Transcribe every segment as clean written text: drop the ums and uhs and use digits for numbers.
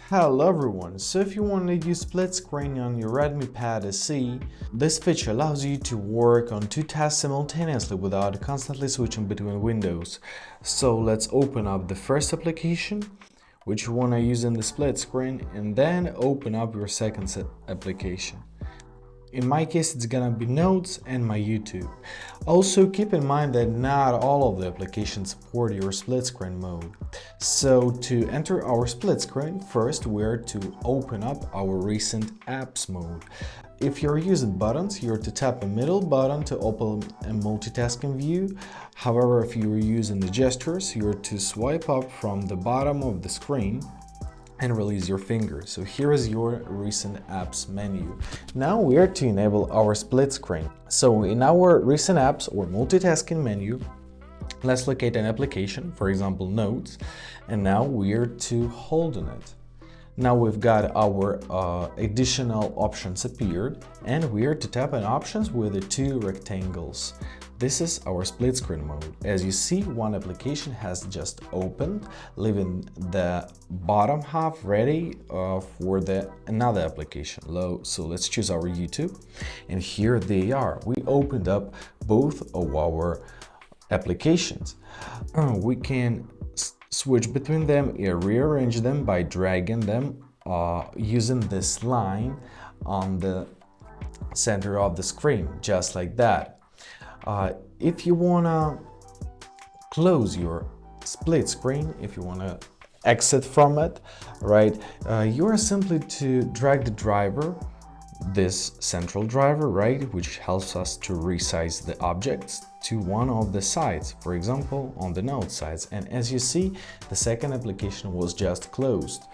Hello everyone, so if you want to use split screen on your Redmi Pad SE, this feature allows you to work on two tasks simultaneously without constantly switching between windows. So let's open up the first application, which you want to use in the split screen, and then open up your second application. In my case, it's gonna be Notes and my YouTube. Also, keep in mind that not all of the applications support your split screen mode. So to enter our split screen, first we're to open up our recent apps mode. If you're using buttons, you're to tap a middle button to open a multitasking view. However, if you're using the gestures, you're to swipe up from the bottom of the screen and release your finger. So here is your recent apps menu. Now we are to enable our split screen. So in our recent apps or multitasking menu, let's locate an application, for example Notes, and now we are to hold on it. Now we've got our additional options appeared, and we are to tap on options with the two rectangles. This is our split screen mode. As you see, one application has just opened, leaving the bottom half ready for another application. So let's choose our YouTube, and here they are. We opened up both of our applications. We can switch between them and rearrange them by dragging them using this line on the center of the screen, just like that. If you want to close your split screen, if you want to exit from it, right, you are simply to drag the driver, this central driver, right, which helps us to resize the objects to one of the sides, for example on the Note sides, and as you see, the second application was just closed.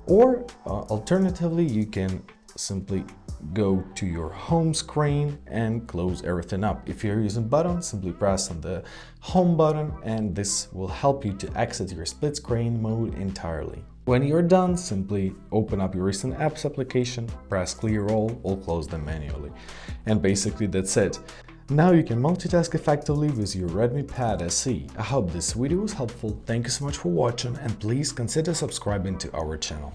Or alternatively, you can simply go to your home screen and close everything up. If you're using buttons, simply press on the home button, and this will help you to exit your split screen mode entirely. When you're done, simply open up your recent apps application, press clear all, or close them manually. And basically that's it. Now you can multitask effectively with your Redmi Pad SE. I hope this video was helpful. Thank you so much for watching, and please consider subscribing to our channel.